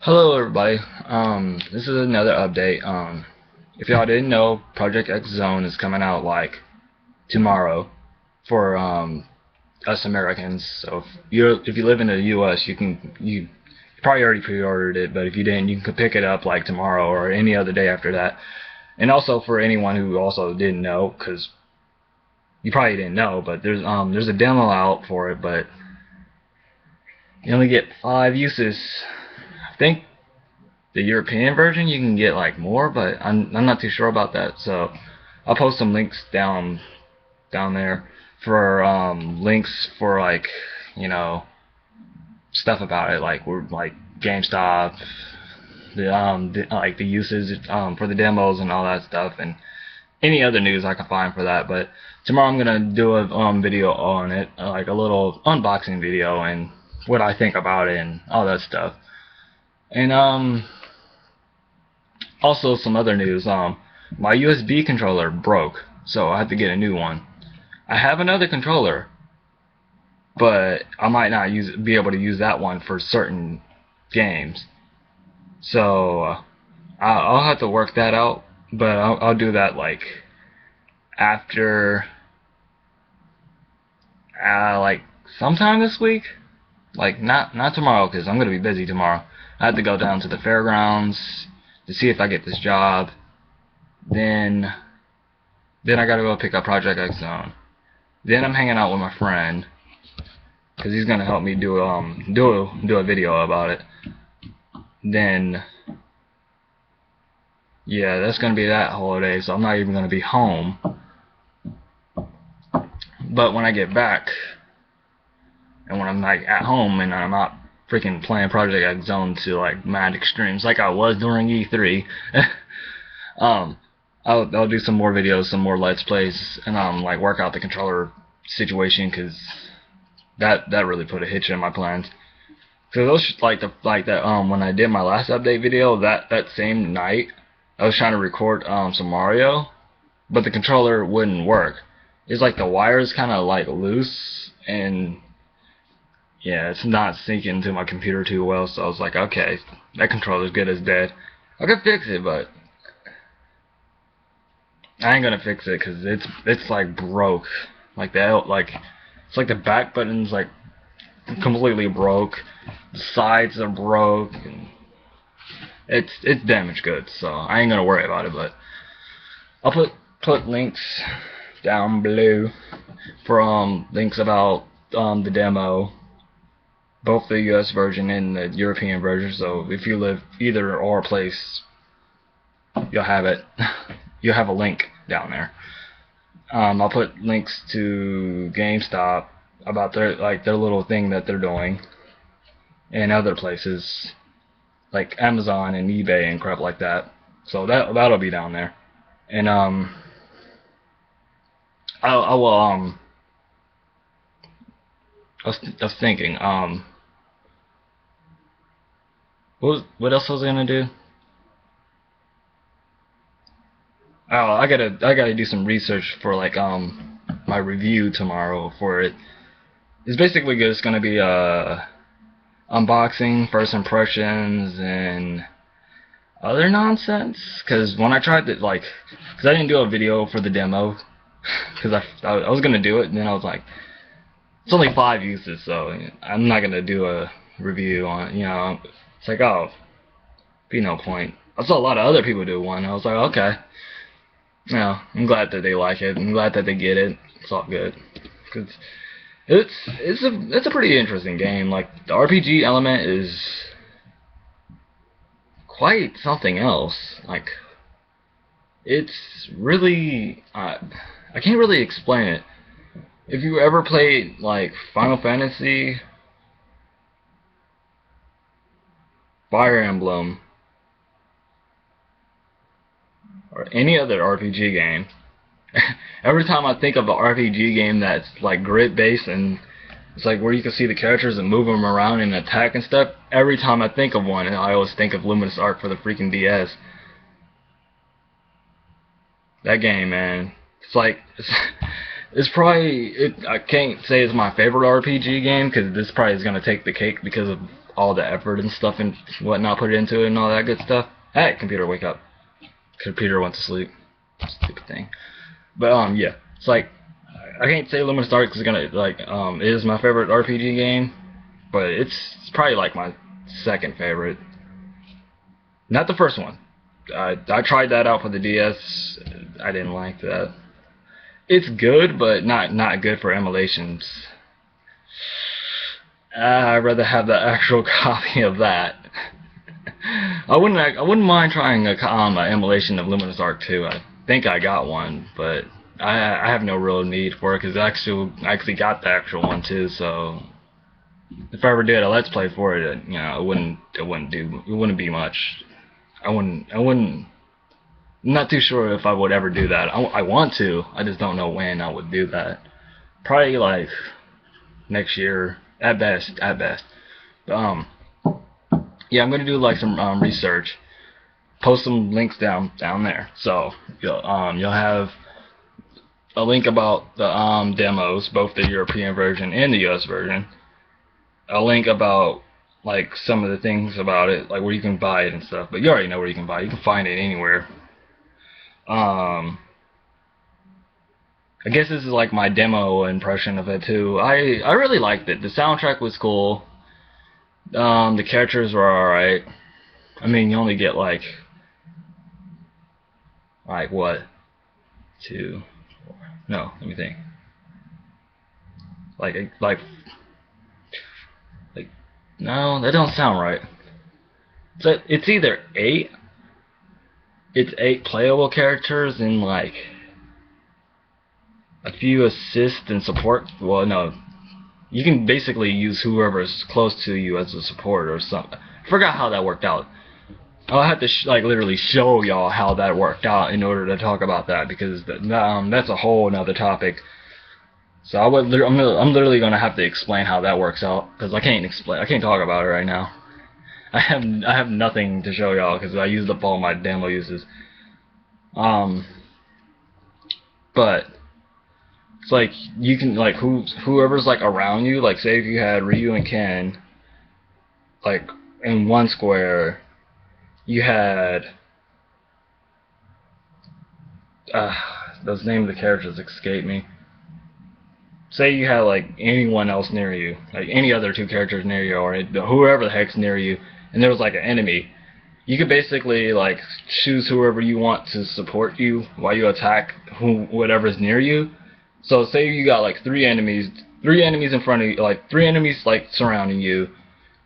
Hello everybody. This is another update. If y'all didn't know, Project X Zone is coming out like tomorrow for us Americans. So if you live in the U.S., you probably already pre-ordered it, but if you didn't, you can pick it up like tomorrow or any other day after that. And also for anyone who also didn't know, because you probably didn't know, but there's a demo out for it, but you only get 5 uses. I think the European version you can get like more, but I'm not too sure about that. So I'll post some links down there for links for like, you know, stuff about it, like we're like GameStop, like the uses for the demos and all that stuff, and any other news I can find for that. But tomorrow I'm gonna do a video on it, like a little unboxing video and what I think about it and all that stuff. And also some other news. My USB controller broke, so I have to get a new one. I have another controller, but I might not be able to use that one for certain games. So I'll have to work that out, but I'll do that like after like sometime this week. Like not tomorrow, because I'm gonna be busy tomorrow. I have to go down to the fairgrounds to see if I get this job. Then I gotta go pick up Project X Zone. Then I'm hanging out with my friend, cause he's gonna help me do a video about it. Then yeah, that's gonna be that holiday, so I'm not even gonna be home. But when I get back, and when I'm like at home and I'm not freaking playing Project X Zone to like mad extremes like I was during E3, I'll do some more videos, some more Let's Plays, and like work out the controller situation, because that really put a hitch in my plans. So those like that when I did my last update video, that same night I was trying to record some Mario, but the controller wouldn't work. It's like the wires kind of like loose, and yeah, it's not syncing to my computer too well. So I was like, okay, that controller's good as dead. I could fix it, but I ain't gonna fix it because it's like broke. Like it's like the back button's like completely broke. The sides are broke. And it's damaged goods, so I ain't gonna worry about it. But I'll put links down below for links about the demo, both the US version and the European version. So if you live either or place, you'll have it. You'll have a link down there. I'll put links to GameStop about their little thing that they're doing, and other places like Amazon and eBay and crap like that. So that'll be down there. And I will I was thinking what else was I gonna do? Oh, I gotta do some research for like my review tomorrow for it. It's basically just gonna be unboxing, first impressions, and other nonsense. Cause when I tried to cause I didn't do a video for the demo, cause I was gonna do it, and then I was like, it's only 5 uses, so I'm not gonna do a review on it. You know, it's like, oh, be no point. I saw a lot of other people do one. I was like, okay. Yeah, I'm glad that they like it. I'm glad that they get it. It's all good. Cause it's a pretty interesting game. Like the RPG element is quite something else. Like it's really I can't really explain it. If you ever played like Final Fantasy, Fire Emblem, or any other RPG game, every time I think of an RPG game that's like grid based and it's like where you can see the characters and move them around and attack and stuff, every time I think of one, I always think of Luminous Arc for the freaking DS. That game, man, it's like it's probably I can't say it's my favorite RPG game, because this probably is gonna take the cake because of all the effort and stuff and whatnot put into it and all that good stuff. Hey, computer, wake up. Computer went to sleep. Stupid thing. But yeah, it's like I can't say Luminous Arc is gonna like it is my favorite RPG game, but it's probably like my second favorite. Not the first one. I tried that out for the DS. I didn't like that. It's good, but not good for emulations. I'd rather have the actual copy of that. I wouldn't mind trying a emulation of Luminous Arc 2. I think I got one, but I have no real need for it because I actually got the actual one too. So if I ever did a let's play for it, you know, it wouldn't be much. I'm not too sure if I would ever do that. I want to. I just don't know when I would do that. Probably like next year at best. But, yeah, I'm gonna do like some research. Post some links down there. So you'll have a link about the demos, both the European version and the US version. A link about like some of the things about it, like where you can buy it and stuff. But you already know where you can buy it. You can find it anywhere. I guess this is like my demo impression of it too. I really liked it. The soundtrack was cool. The characters were alright. I mean, you only get like what? 2, 4. No, let me think. Like no, that don't sound right. So it's either 8. It's 8 playable characters and like a few assists and support. Well, no, you can basically use whoever's close to you as a support or something. I forgot how that worked out. I'll have to like literally show y'all how that worked out in order to talk about that because that's a whole another topic. So I'm literally gonna have to explain how that works out because I can't talk about it right now. I have nothing to show y'all because I used up all my demo uses. But it's like you can like whoever's like around you. Like say if you had Ryu and Ken, like in one square, you had those names of the characters escape me. Say you had like anyone else near you, like any other 2 characters near you, or whoever the heck's near you, and there was like an enemy. You could basically like choose whoever you want to support you while you attack whatever's near you. So say you got like 3 enemies in front of you, like 3 enemies like surrounding you,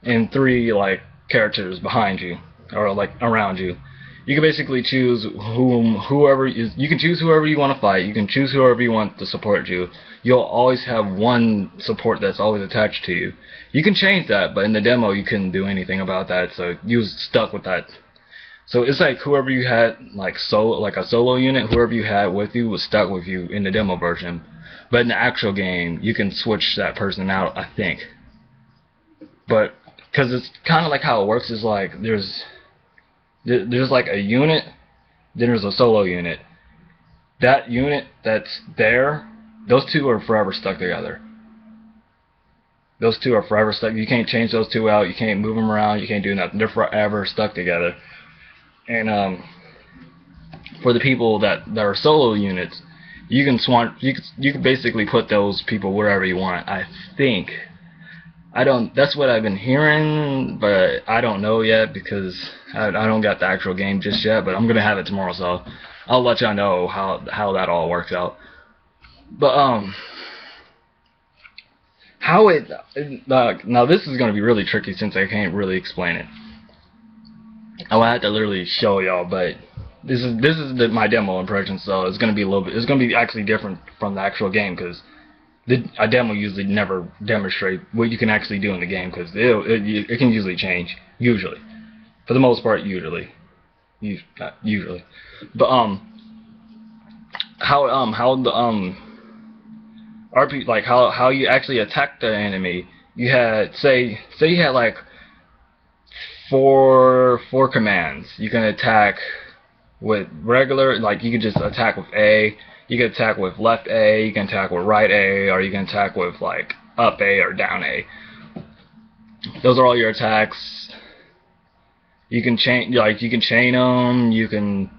and 3 like characters behind you or like around you. You can basically choose whoever you can choose whoever you want to fight. You can choose whoever you want to support you. You'll always have one support that's always attached to you. You can change that, but in the demo you couldn't do anything about that, so you was stuck with that. So it's like whoever you had like a solo unit, whoever you had with you was stuck with you in the demo version. But in the actual game, you can switch that person out, I think. But because it's kind of like how it works is like there's like a unit, then there's a solo unit. That unit that's there, those 2 are forever stuck together. Those 2 are forever stuck. You can't change those 2 out. You can't move them around. You can't do nothing. They're forever stuck together. And for the people that are solo units, you can basically put those people wherever you want. I think. That's what I've been hearing, but I don't know yet because I don't got the actual game just yet, but I'm gonna have it tomorrow, so I'll let y'all know how that all works out. But now this is gonna be really tricky since I can't really explain it. I'll have to literally show y'all, but this is my demo impression, so it's gonna be actually different from the actual game because a demo usually never demonstrate what you can actually do in the game because it can usually change, usually, for the most part, usually, not usually, but how the RP like how you actually attack the enemy. You had say you had like four commands. You can attack with regular, like you can just attack with A. You can attack with left A, you can attack with right A, or you can attack with like up A or down A. Those are all your attacks. You can chain them. You can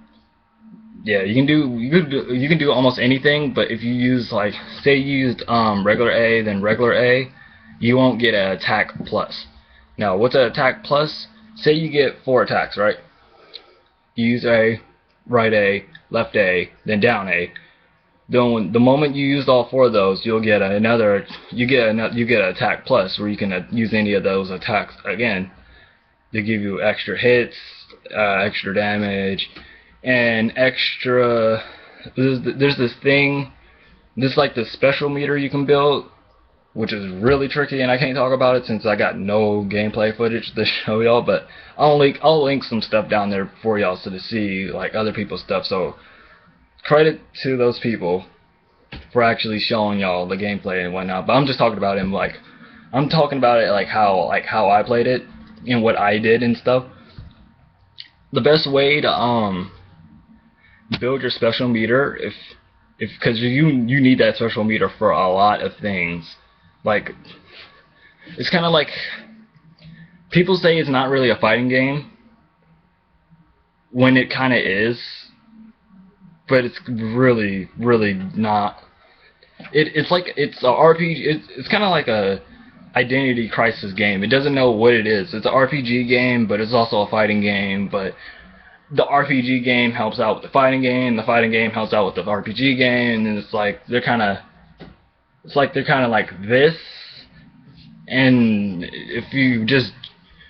you can do almost anything. But if you use like say you used regular A then regular A, you won't get an attack plus. Now what's an attack plus? Say you get 4 attacks, right? You use A, right A, left A, then down A. Then the moment you use all 4 of those, you'll get another. You get an attack plus, where you can use any of those attacks again. They give you extra hits, extra damage, and extra. There's this thing, this like the special meter you can build, which is really tricky, and I can't talk about it since I got no gameplay footage to show y'all. But I'll link some stuff down there for y'all so to see like other people's stuff. So credit to those people for actually showing y'all the gameplay and whatnot. But I'm just talking about him like I'm talking about it like how I played it and what I did and stuff. The best way to build your special meter if because you need that special meter for a lot of things. Like it's kind of like people say it's not really a fighting game when it kind of is, but it's really not. It's like it's a RPG. It's kind of like a identity crisis game. It doesn't know what it is. It's an RPG game, but it's also a fighting game. But the RPG game helps out with the fighting game. The fighting game helps out with the RPG game, and it's like they're kind of like this. And if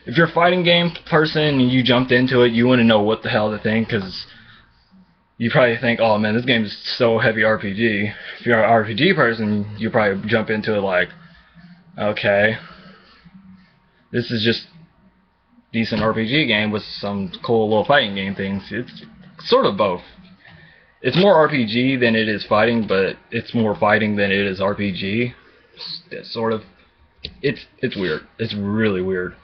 you're a fighting game person and you jumped into it, you want to know what the hell to think, because you probably think, oh man, this game is so heavy RPG. If you're an RPG person, you probably jump into it like, okay, this is just decent RPG game with some cool little fighting game things. It's sort of both. It's more RPG than it is fighting, but it's more fighting than it is RPG. It's sort of. It's weird. It's really weird.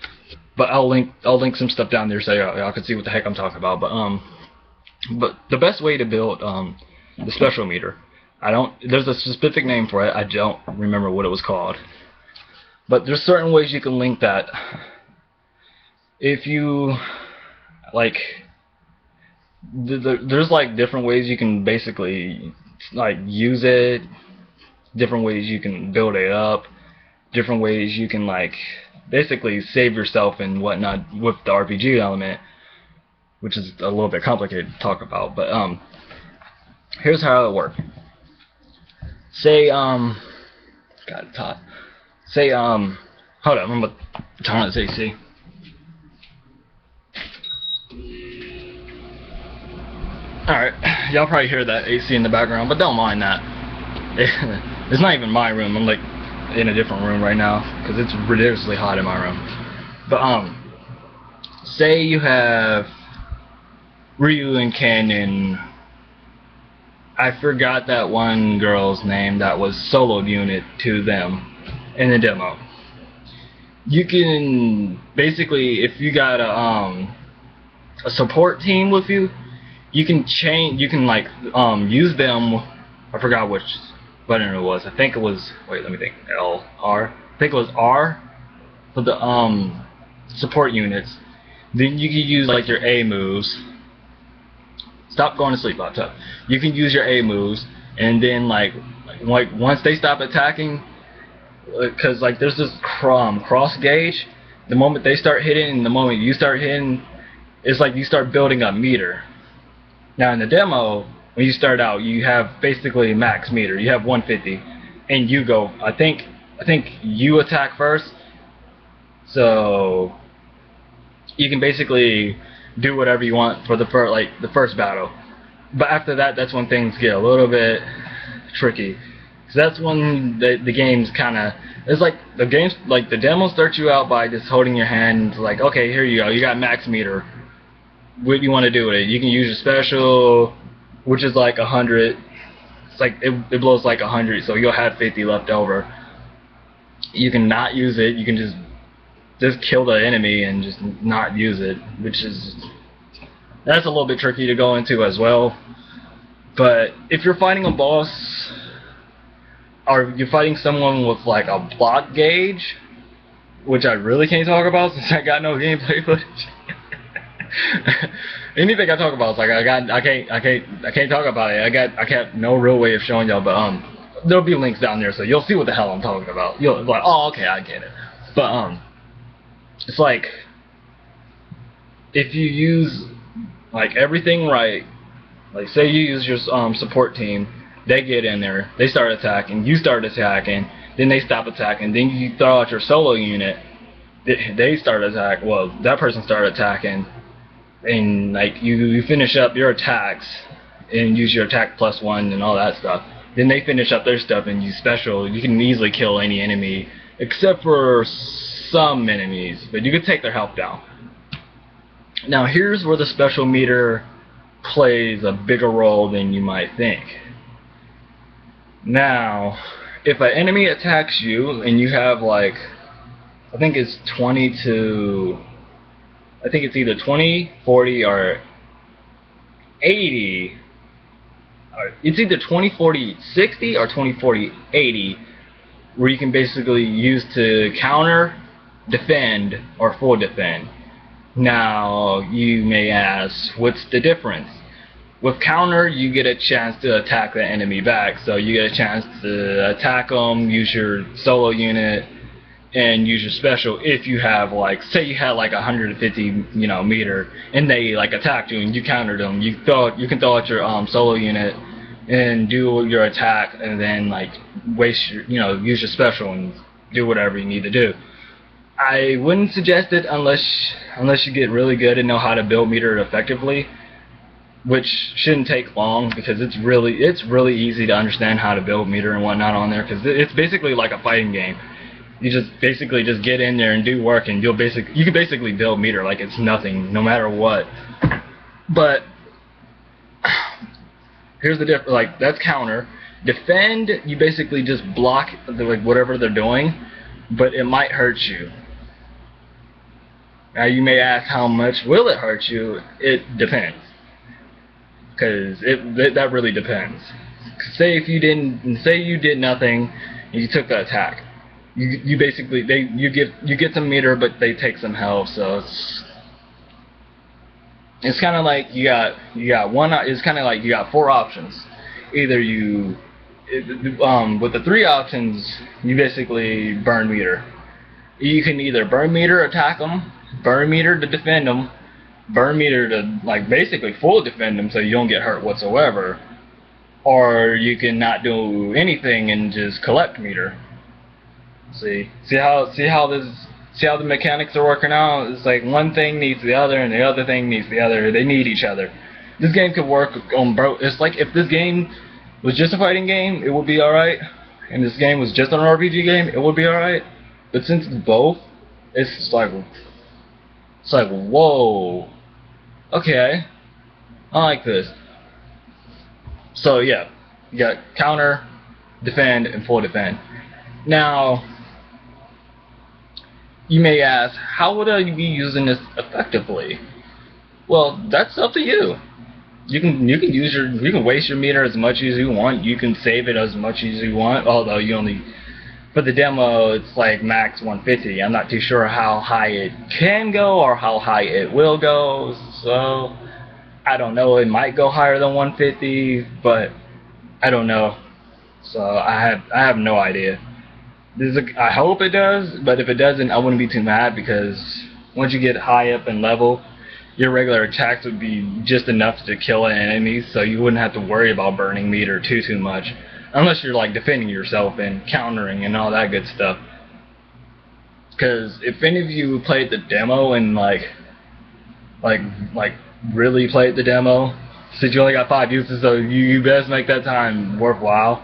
But I'll link some stuff down there so y'all can see what the heck I'm talking about. But the best way to build the special meter, there's a specific name for it. I don't remember what it was called. But there's certain ways you can link that. If you like, there's like different ways you can basically like use it. Different ways you can build it up. Different ways you can like basically save yourself and whatnot with the RPG element, which is a little bit complicated to talk about. But here's how it works. Say God, it's hot. Say hold on, I'm gonna turn on this AC. Alright, y'all probably hear that AC in the background, but don't mind that. It's not even my room. I'm like in a different room right now because it's ridiculously hot in my room. But say you have Ryu and Ken and I forgot that one girl's name that was soloed unit to them in the demo. You can basically, if you got a support team with you, you can like use them. I forgot which button it was. I think it was, wait, let me think. R. I think it was R for the support units. Then you can use like your A moves. Stop going to sleep, hot tub. You can use your A moves, and then like once they stop attacking, because like there's this cross gauge. The moment they start hitting and the moment you start hitting, it's like you start building a meter. Now in the demo, when you start out, you have basically max meter. You have 150, and you go. I think you attack first, so you can basically do whatever you want for the first battle. But after that, that's when things get a little bit tricky. Cause that's when the game's kind of. It's like the demo starts you out by just holding your hand. It's like, okay, here you go. You got max meter. What do you want to do with it? You can use your special, which is like 100. It's like it blows like 100, so you'll have 50 left over. You can not use it. You can just kill the enemy and just not use it, which is that's a little bit tricky to go into as well. But if you're fighting a boss, or you're fighting someone with like a block gauge, which I really can't talk about since I got no gameplay footage. Anything I talk about is like I can't talk about it. I got no real way of showing y'all, but there'll be links down there, so you'll see what the hell I'm talking about. You'll be like, oh, okay, I get it. But it's like if you use like everything right, like say you use your support team, they get in there, they start attacking, you start attacking, then they stop attacking, then you throw out your solo unit, they start attack. Well, that person started attacking, and like you finish up your attacks and use your attack +1 and all that stuff. Then they finish up their stuff and use special. You can easily kill any enemy except for some enemies, but you can take their health down. Now here's where the special meter plays a bigger role than you might think. Now, if an enemy attacks you and you have like, I think it's 20 to, I think it's either 20, 40, or 80. It's either 20, 40, 60 or 20, 40, 80, where you can basically use to counter, defend, or full defend. Now, you may ask, what's the difference? With counter, you get a chance to attack the enemy back, so you get a chance to attack them, use your solo unit, and use your special. If you have like, say you had like 150 meter, and they like attacked you and you countered them, you can throw out your solo unit and do your attack, and then like waste your, use your special and do whatever you need to do. I wouldn't suggest it unless you get really good and know how to build meter effectively, which shouldn't take long because it's really easy to understand how to build meter and whatnot on there, because it's basically like a fighting game. You just basically just get in there and do work, and you can basically build meter like it's nothing, no matter what. But here's the difference. Like, that's counter. Defend, you basically just block like whatever they're doing, but it might hurt you. Now you may ask, how much will it hurt you? It depends, because that really depends. Say you did nothing and you took the attack, you basically you get some meter, but they take some health. So it's kind of like you got one. It's kind of like you got 4 options. Either with the 3 options, you basically burn meter. You can either burn meter, attack them, burn meter to defend them, burn meter to like basically full defend them so you don't get hurt whatsoever, or you can not do anything and just collect meter. See how the mechanics are working out? It's like one thing needs the other, and the other thing needs the other. They need each other. This game could work on both. It's like if this game was just a fighting game, it would be alright, and this game was just an RPG game, it would be alright. But since it's both, it's like whoa, okay, I like this. So yeah, you got counter, defend, and full defend. Now, you may ask, how would I be using this effectively? Well, that's up to you. You can waste your meter as much as you want. You can save it as much as you want. Although for the demo, it's like max 150. I'm not too sure how high it can go or how high it will go. So I don't know. It might go higher than 150, but I don't know. So I have no idea. I hope it does, but if it doesn't, I wouldn't be too mad, because once you get high up in level, your regular attacks would be just enough to kill an enemy, so you wouldn't have to worry about burning meter too much, unless you're like defending yourself and countering and all that good stuff. Because if any of you played the demo and like really played the demo, since you only got 5 uses, so you best make that time worthwhile.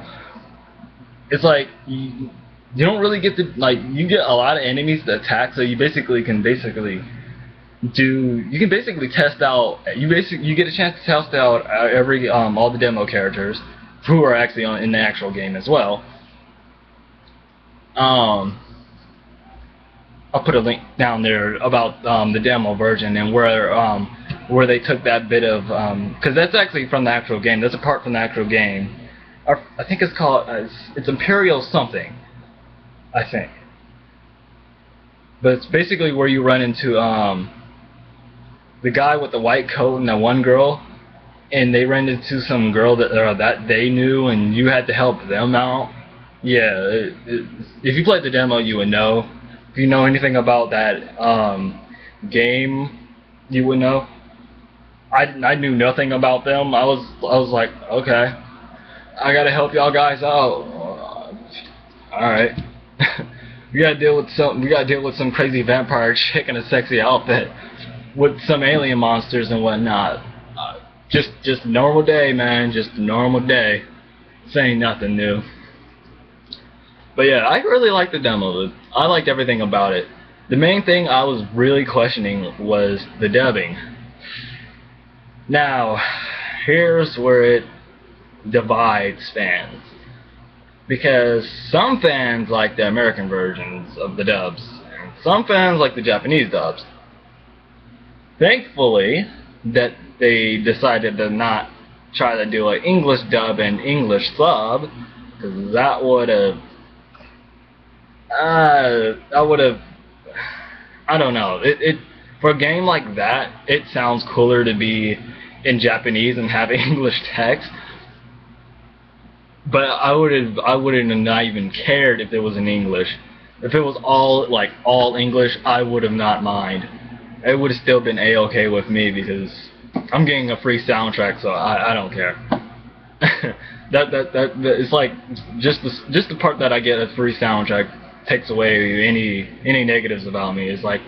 It's like you don't really get to, like, you get a lot of enemies to attack, so you can basically test out, you get a chance to test out all the demo characters who are actually in the actual game as well. I'll put a link down there about the demo version and where they took that bit of, because that's actually from the actual game. That's a part from the actual game. I think it's called it's Imperial something, I think. but it's basically where you run into the guy with the white coat and the one girl, and they ran into some girl that they knew, and you had to help them out. Yeah, if you played the demo, you would know. If you know anything about that game, you would know. I knew nothing about them. I was like, okay, I gotta help y'all guys out. All right. We gotta deal with some crazy vampire chick in a sexy outfit with some alien monsters and whatnot. Just normal day, man. Just a normal day. Saying nothing new. But yeah, I really liked the demo. I liked everything about it. The main thing I was really questioning was the dubbing. Now, here's where it divides fans. Because some fans like the American versions of the dubs, and some fans like the Japanese dubs. Thankfully, that they decided to not try to do an English dub and English sub, because that would have, I don't know. For a game like that, it sounds cooler to be in Japanese and have English text. But I wouldn't have not even cared if it was in English. If it was all English, I would have not mind. It would have still been A-okay with me because I'm getting a free soundtrack, so I don't care. that it's like just the part that I get a free soundtrack takes away any negatives about me. It's like,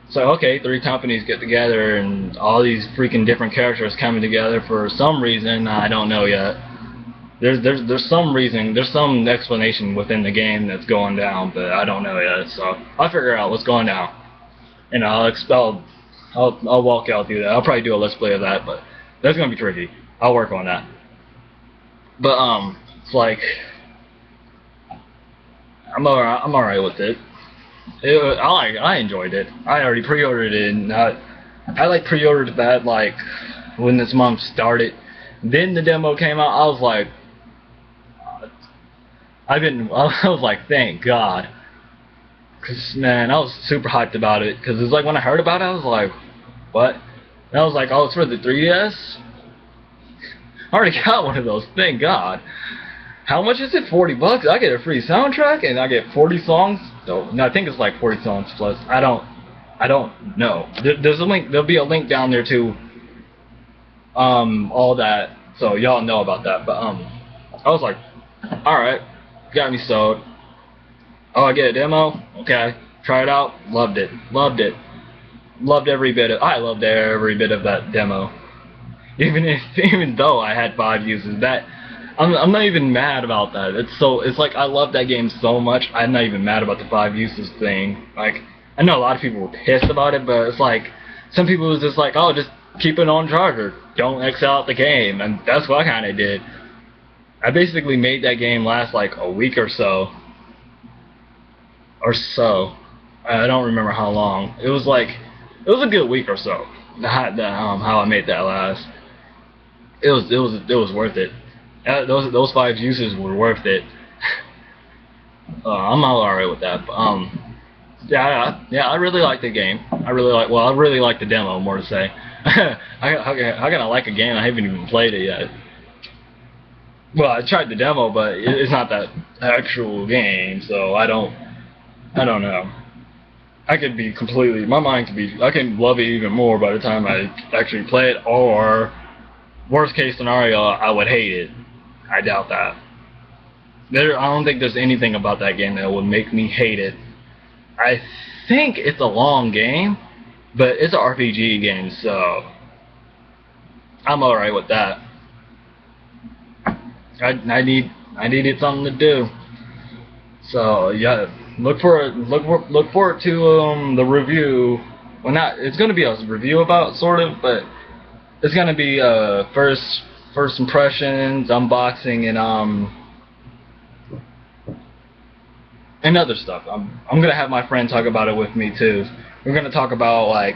so okay, 3 companies get together and all these freaking different characters coming together for some reason I don't know yet. There's some reason, there's some explanation within the game that's going down, but I don't know yet. So I'll figure out what's going down, and I'll walk out through that. I'll probably do a let's play of that, but that's gonna be tricky. I'll work on that. But it's like I'm alright with it. I enjoyed it. I already pre-ordered it, and I pre-ordered that like when this month started. Then the demo came out. I was like, I was like, thank God, cause man, I was super hyped about it. Cause it's like when I heard about it, I was like, what? And I was like, oh, it's for the 3DS. I already got one of those. Thank God. How much is it? $40. I get a free soundtrack and I get 40 songs. No, I think it's like 40 songs plus. I don't know. There's a link. There'll be a link down there to all that, so y'all know about that. But I was like, all right, got me sold. Oh, I get a demo. Okay, try it out. Loved it. Loved every bit of. I loved every bit of that demo. Even though I had 5 uses, that I'm not even mad about that. It's like I love that game so much. I'm not even mad about the 5 uses thing. Like, I know a lot of people were pissed about it, but it's like some people was just like, oh, just keep it on charger. Don't X out the game, and that's what I kind of did. I basically made that game last like a week or so. I don't remember how long. It was a good week or so. How I made that last. It was worth it. Those 5 uses were worth it. I'm alright with that. But, yeah, I really like the game. I really like the demo, more to say. How can I like a game I haven't even played it yet? Well, I tried the demo, but it's not that actual game, so I don't know. I could be completely, my mind could be, I can love it even more by the time I actually play it, or worst case scenario, I would hate it. I doubt that. I don't think there's anything about that game that would make me hate it. I think it's a long game, but it's an RPG game, so I'm alright with that. I needed something to do. So yeah, look forward to the review. Well, it's gonna be a review about sort of, but it's gonna be first impressions, unboxing, and other stuff. I'm gonna have my friend talk about it with me too. We're gonna talk about like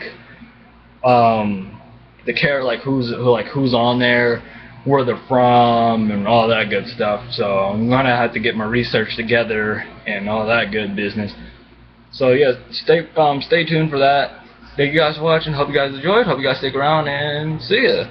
the character, like who's on there, where they're from, and all that good stuff. So I'm gonna have to get my research together and all that good business. So yeah, stay tuned for that. Thank you guys for watching. Hope you guys enjoyed. Hope you guys stick around and see ya.